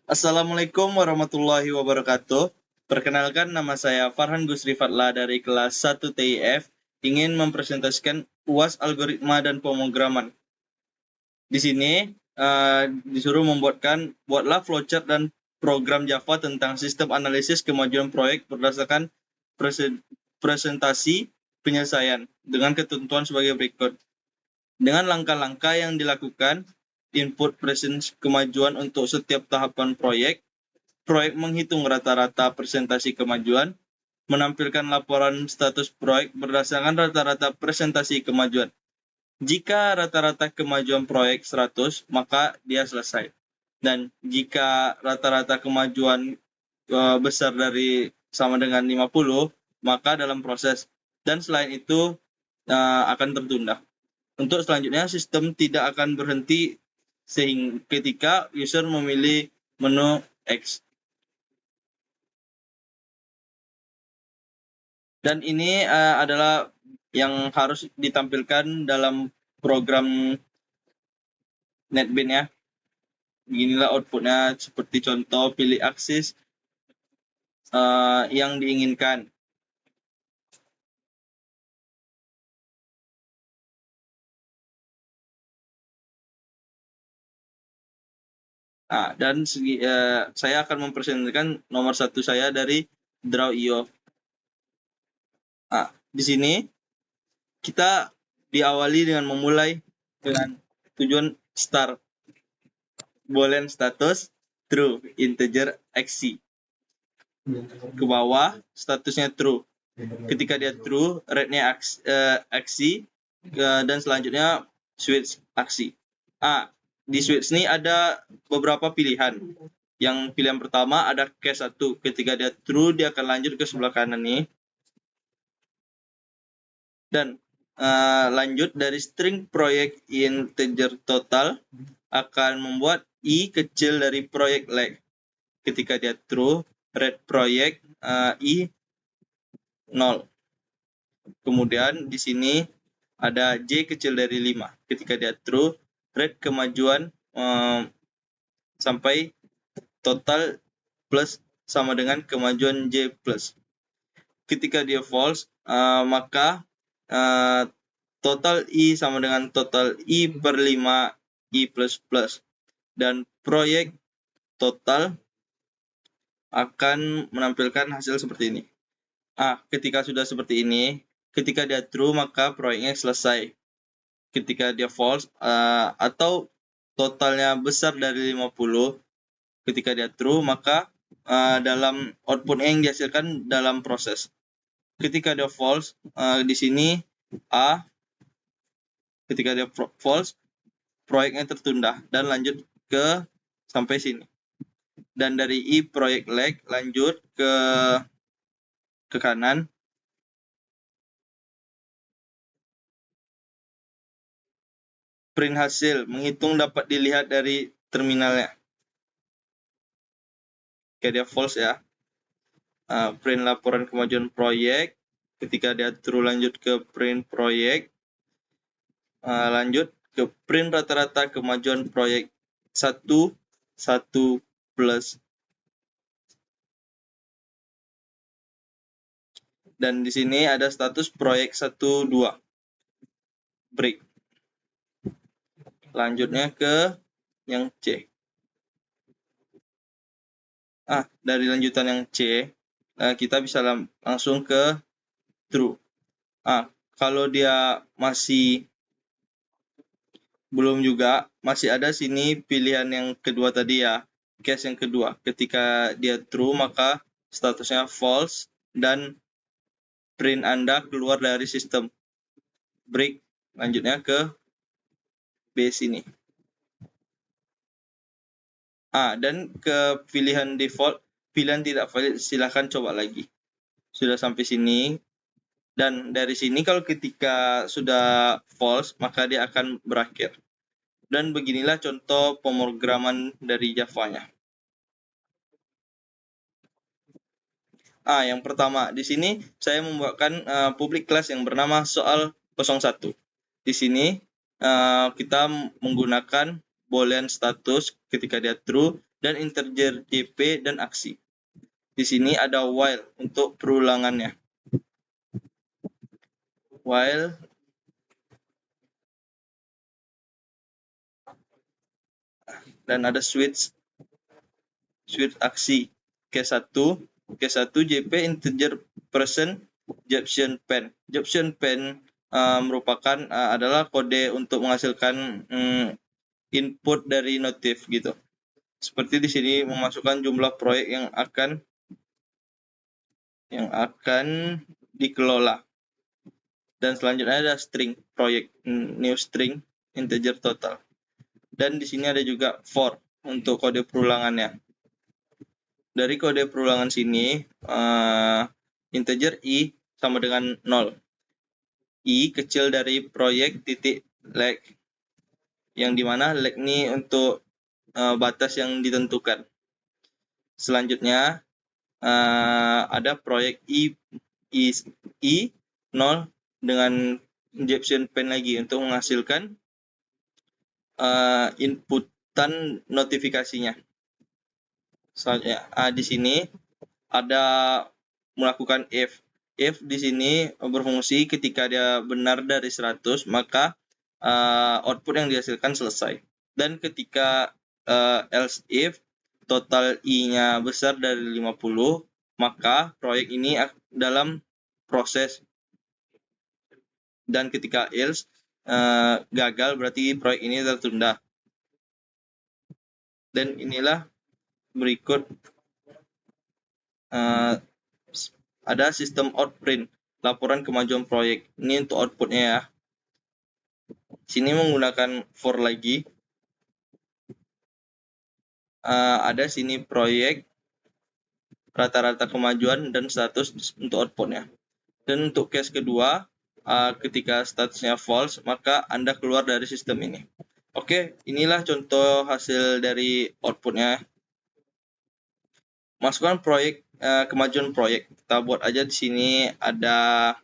Assalamualaikum warahmatullahi wabarakatuh. Perkenalkan, nama saya Farhan Gusri Fatla dari kelas 1 TIF, ingin mempresentasikan UAS algoritma dan pemrograman. Di sini disuruh buatlah flowchart dan program Java tentang sistem analisis kemajuan proyek berdasarkan presentasi penyelesaian dengan ketentuan sebagai berikut. Dengan langkah-langkah yang dilakukan, input presentasi kemajuan untuk setiap tahapan proyek menghitung rata-rata presentasi kemajuan, menampilkan laporan status proyek berdasarkan rata-rata presentasi kemajuan. Jika rata-rata kemajuan proyek 100, maka dia selesai. Dan jika rata-rata kemajuan besar dari sama dengan 50, maka dalam proses. Dan selain itu akan tertunda. Untuk selanjutnya, sistem tidak akan berhenti sehingga ketika user memilih menu X. Dan ini adalah yang harus ditampilkan dalam program NetBeans ya. Beginilah outputnya, seperti contoh pilih aksis yang diinginkan. Dan saya akan mempresentasikan nomor 1 saya dari Draw.io. Di sini kita diawali dengan memulai dengan tujuan start. Boolean status true, integer xc. Ke bawah statusnya true. Ketika dia true, rate-nya xc, dan selanjutnya switch aksi. Di switch ini ada beberapa pilihan. Yang pilihan pertama ada case 1. Ketika dia true, dia akan lanjut ke sebelah kanan nih. Dan lanjut dari string proyek integer total akan membuat i kecil dari proyek leg. Ketika dia true, rate proyek i 0. Kemudian di sini ada j kecil dari 5. Ketika dia true, rate kemajuan sampai total plus sama dengan kemajuan j plus. Ketika dia false, maka total i sama dengan total i per 5 i plus plus. Dan proyek total akan menampilkan hasil seperti ini. Ketika sudah seperti ini, ketika dia true maka proyeknya selesai. Ketika dia false atau totalnya besar dari 50, ketika dia true maka dalam output yang dihasilkan dalam proses. Ketika dia false, di sini ketika dia false, proyeknya tertunda dan lanjut ke sampai sini. Dan dari i proyek leg lanjut ke kanan. Print hasil, menghitung dapat dilihat dari terminalnya. Ketika dia false ya. Print laporan kemajuan proyek. Ketika dia true lanjut ke print proyek. Lanjut ke print rata-rata kemajuan proyek 1 plus. Dan di sini ada status proyek 1 2. Break. Lanjutnya ke yang C. Dari lanjutan yang C, kita bisa langsung ke true. Kalau dia masih belum juga, masih ada sini pilihan yang kedua tadi ya, case yang kedua. Ketika dia true maka statusnya false dan print Anda keluar dari sistem. Break, lanjutnya ke B sini. Dan ke pilihan default, pilihan tidak valid, silahkan coba lagi. Sudah sampai sini. Dan dari sini kalau ketika sudah false, maka dia akan berakhir. Dan beginilah contoh pemrograman dari Java-nya. Yang pertama, di sini saya membuatkan public class yang bernama soal 01. Di sini kita menggunakan boolean status ketika dia true dan integer JP dan aksi. Di sini ada while untuk perulangannya. While dan ada switch aksi. Case 1 JP integer present Jepsen pen. Jepsen pen merupakan adalah kode untuk menghasilkan input dari notif gitu. Seperti di sini memasukkan jumlah proyek yang akan dikelola. Dan selanjutnya ada string proyek, new string integer total. Dan di sini ada juga for untuk kode perulangannya. Dari kode perulangan sini integer i sama dengan 0. I kecil dari proyek titik leg, yang dimana leg ini untuk batas yang ditentukan. Selanjutnya ada proyek i 0 dengan injection pen lagi untuk menghasilkan inputan notifikasinya. Selanjutnya di sini ada melakukan if. If di sini berfungsi ketika dia benar dari 100, maka output yang dihasilkan selesai. Dan ketika else if total i-nya besar dari 50, maka proyek ini dalam proses. Dan ketika else gagal, berarti proyek ini tertunda. Dan inilah berikut ada sistem outprint, laporan kemajuan proyek. Ini untuk outputnya ya. Sini menggunakan for lagi. Ada sini proyek, rata-rata kemajuan dan status untuk outputnya. Dan untuk case kedua, ketika statusnya false, maka Anda keluar dari sistem ini. Oke, inilah contoh hasil dari outputnya. Masukkan proyek, kemajuan proyek. Kita buat aja di sini ada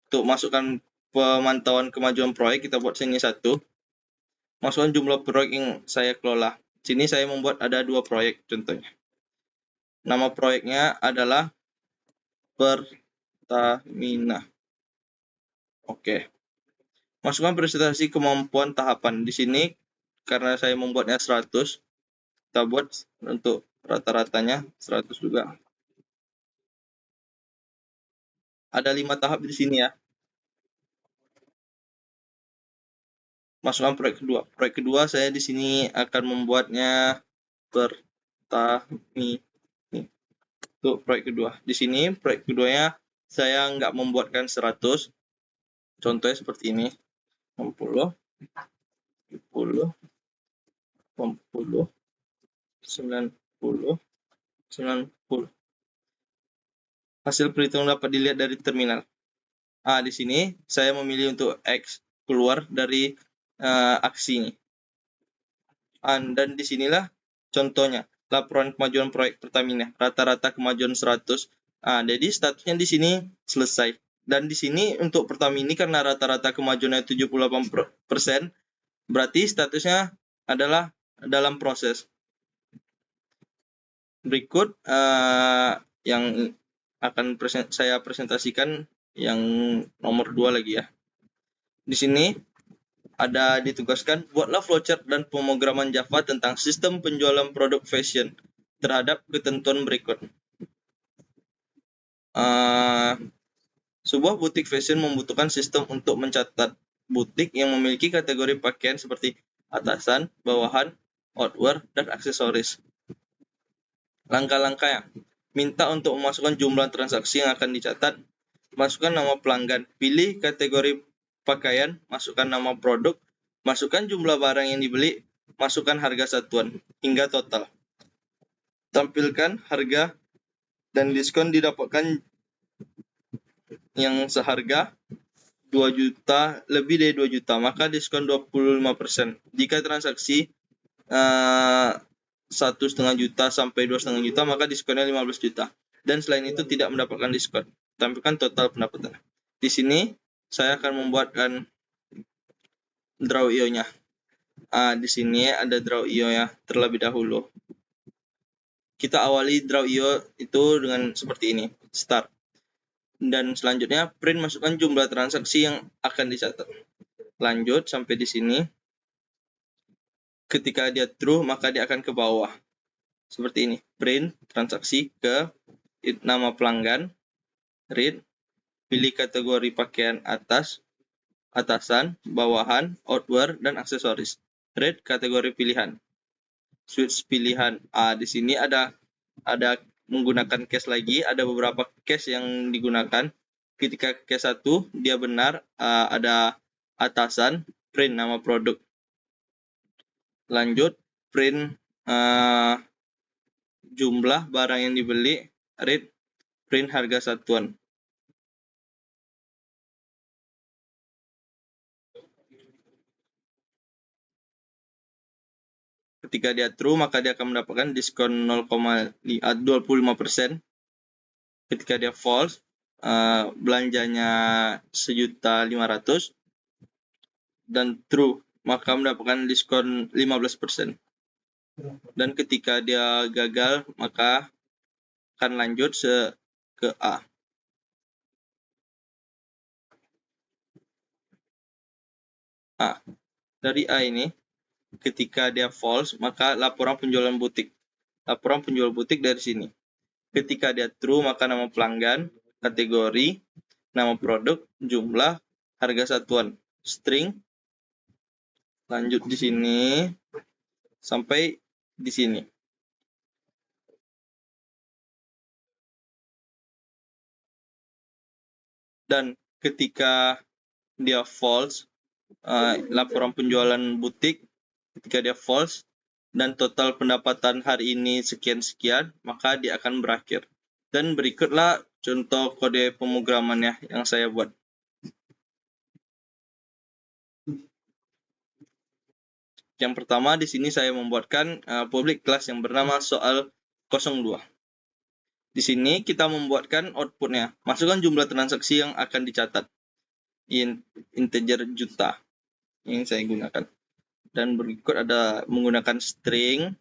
untuk masukkan pemantauan kemajuan proyek, kita buat sini 1. Masukkan jumlah proyek yang saya kelola. Sini saya membuat ada 2 proyek contohnya. Nama proyeknya adalah Pertamina. Oke. Masukkan presentasi kemampuan tahapan. Di sini karena saya membuatnya 100, kita buat untuk rata-ratanya 100 juga. Ada 5 tahap di sini ya. Masukkan proyek kedua. Proyek kedua saya di sini akan membuatnya Pertamina. Untuk proyek kedua. Di sini proyek keduanya saya nggak membuatkan 100. Contohnya seperti ini. 60, 70, 80, 90, 90. Hasil perhitungan dapat dilihat dari terminal. Di sini saya memilih untuk X keluar dari aksi ini. Dan disinilah contohnya laporan kemajuan proyek Pertamina, rata-rata kemajuan 100. Jadi statusnya di sini selesai. Dan di sini untuk Pertamina karena rata-rata kemajuannya 78%, berarti statusnya adalah dalam proses. Berikut yang akan saya presentasikan yang nomor 2 lagi ya. Di sini ada ditugaskan buatlah flowchart dan pemrograman Java tentang sistem penjualan produk fashion terhadap ketentuan berikut. Sebuah butik fashion membutuhkan sistem untuk mencatat butik yang memiliki kategori pakaian seperti atasan, bawahan, outwear, dan aksesoris. Langkah-langkahnya: minta untuk memasukkan jumlah transaksi yang akan dicatat, masukkan nama pelanggan, pilih kategori pakaian, masukkan nama produk, masukkan jumlah barang yang dibeli, masukkan harga satuan, hingga total. Tampilkan harga dan diskon didapatkan yang seharga 2 juta, lebih dari 2 juta, maka diskon 25%. Jika transaksi 1,5 juta sampai 2,5 juta, maka diskonnya 15 juta. Dan selain itu tidak mendapatkan diskon. Tampilkan total pendapatan. Di sini saya akan membuatkan draw IO-nya. Di sini ada draw IO-nya terlebih dahulu. kita awali draw IO itu dengan seperti ini, start. Dan selanjutnya print masukkan jumlah transaksi yang akan dicatat. Lanjut sampai di sini. Ketika dia true, maka dia akan ke bawah. Seperti ini, print transaksi ke nama pelanggan, read, pilih kategori pakaian atas, atasan, bawahan, outwear, dan aksesoris. Read kategori pilihan. Switch pilihan. Di sini ada menggunakan case lagi, ada beberapa case yang digunakan. Ketika case 1 dia benar, ada atasan, print nama produk. Lanjut, print jumlah barang yang dibeli, read, print harga satuan. Ketika dia true, maka dia akan mendapatkan diskon 25%. Ketika dia false, belanjanya 1.500.000 dan true, maka mendapatkan diskon 15%. Dan ketika dia gagal, maka akan lanjut ke A. Dari A ini, ketika dia false, maka laporan penjualan butik. Laporan penjual butik dari sini. Ketika dia true, maka nama pelanggan, kategori, nama produk, jumlah, harga satuan, string. Lanjut di sini sampai di sini. Dan ketika dia false, laporan penjualan butik, ketika dia false dan total pendapatan hari ini sekian-sekian, maka dia akan berakhir. Dan berikutlah contoh kode pemrogramannya yang saya buat. Yang pertama, di sini saya membuatkan public class yang bernama soal 02. Di sini kita membuatkan outputnya. Masukkan jumlah transaksi yang akan dicatat. Integer juta yang saya gunakan. Dan berikut ada menggunakan string,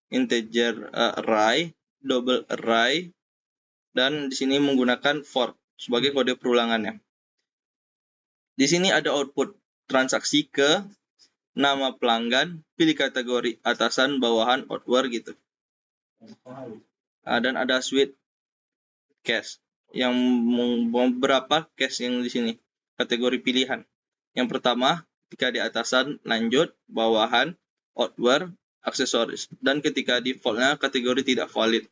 integer array, double array, dan di sini menggunakan for sebagai kode perulangannya. Di sini ada output transaksi ke nama pelanggan, pilih kategori atasan, bawahan, outwear gitu. Dan ada switch case yang beberapa case yang di sini kategori pilihan. Yang pertama, ketika di atasan, lanjut, bawahan, outwear, aksesoris. Dan ketika defaultnya kategori tidak valid.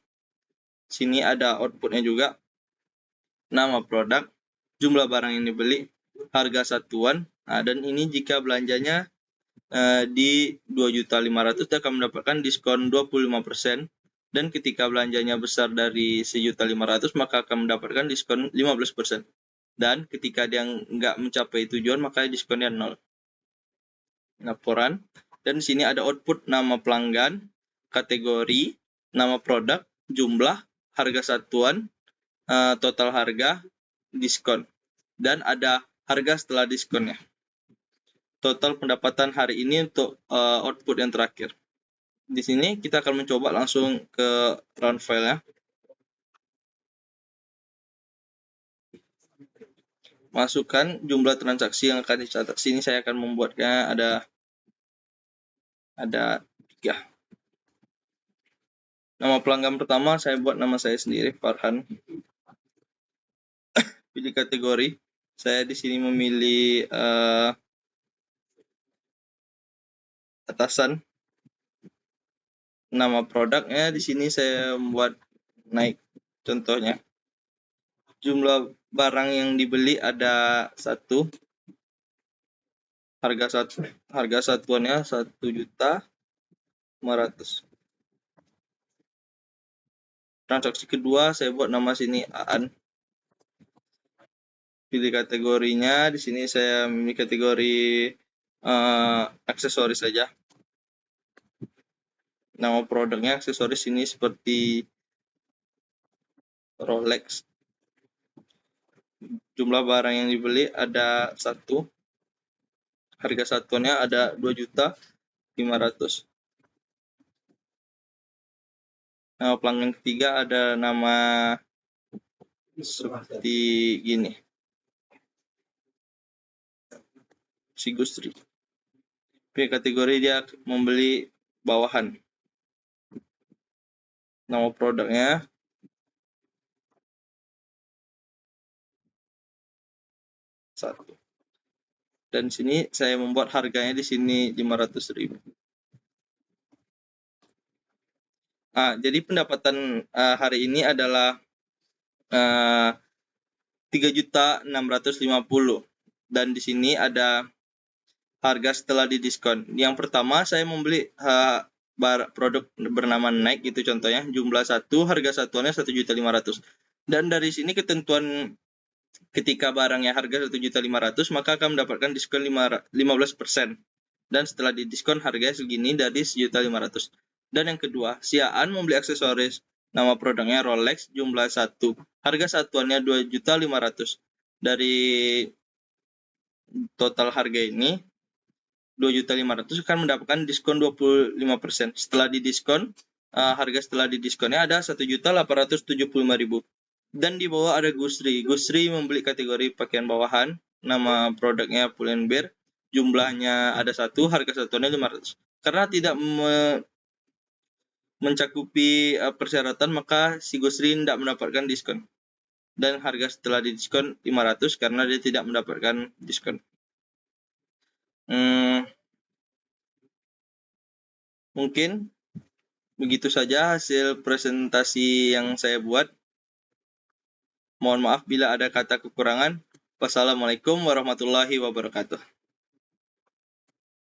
Sini ada outputnya juga, nama produk, jumlah barang yang dibeli, harga satuan. Dan ini jika belanjanya di 2.500.000 dia akan mendapatkan diskon 25%. Dan ketika belanjanya besar dari 1.500.000 maka akan mendapatkan diskon 15%. Dan ketika dia nggak mencapai tujuan maka diskonnya 0. Laporan. Dan di sini ada output nama pelanggan, kategori, nama produk, jumlah, harga satuan, total harga, diskon. Dan ada harga setelah diskonnya. Total pendapatan hari ini untuk output yang terakhir. Di sini kita akan mencoba langsung ke run file-nya. Masukkan jumlah transaksi yang akan dicatat. Sini saya akan membuatnya ada 3. Nama pelanggan pertama saya buat nama saya sendiri, Farhan. Pilih kategori. Saya di sini memilih atasan. Nama produknya di sini saya membuat naik. Contohnya, jumlah barang yang dibeli ada 1. Harga satuannya 1.500.000. Transaksi kedua saya buat nama sini Aan. Pilih kategorinya. Di sini saya memilih kategori aksesoris saja. Nama produknya aksesoris ini seperti Rolex. Jumlah barang yang dibeli ada 1. Harga satuannya ada 2.500.000. Nama pelanggan ketiga ada nama seperti gini, si Gusri. P kategori dia membeli bawahan. Nama produknya satu. Dan sini saya membuat harganya di sini 500.000. Jadi pendapatan hari ini adalah 3.650.000 dan di sini ada harga setelah didiskon. Yang pertama saya membeli produk bernama Nike itu contohnya, jumlah 1, harga satuannya 1.500.000. Dan dari sini ketentuan ketika barangnya harga 1.500.000 maka akan mendapatkan diskon 15%. Dan setelah didiskon harganya segini dari 1.500.000. Dan yang kedua, si Aan membeli aksesoris nama produknya Rolex jumlah 1. Harga satuannya 2.500.000. Dari total harga ini 2.500.000 akan mendapatkan diskon 25%. Setelah didiskon, harga setelah didiskonnya ada 1.875.000. Dan di bawah ada Gusri. Gusri membeli kategori pakaian bawahan, nama produknya Pull&Bear, jumlahnya ada 1, harga satuannya 500. Karena tidak mencakupi persyaratan, maka si Gusri tidak mendapatkan diskon. Dan harga setelah didiskon 500 karena dia tidak mendapatkan diskon. Mungkin begitu saja hasil presentasi yang saya buat. Mohon maaf bila ada kata kekurangan. Wassalamualaikum warahmatullahi wabarakatuh.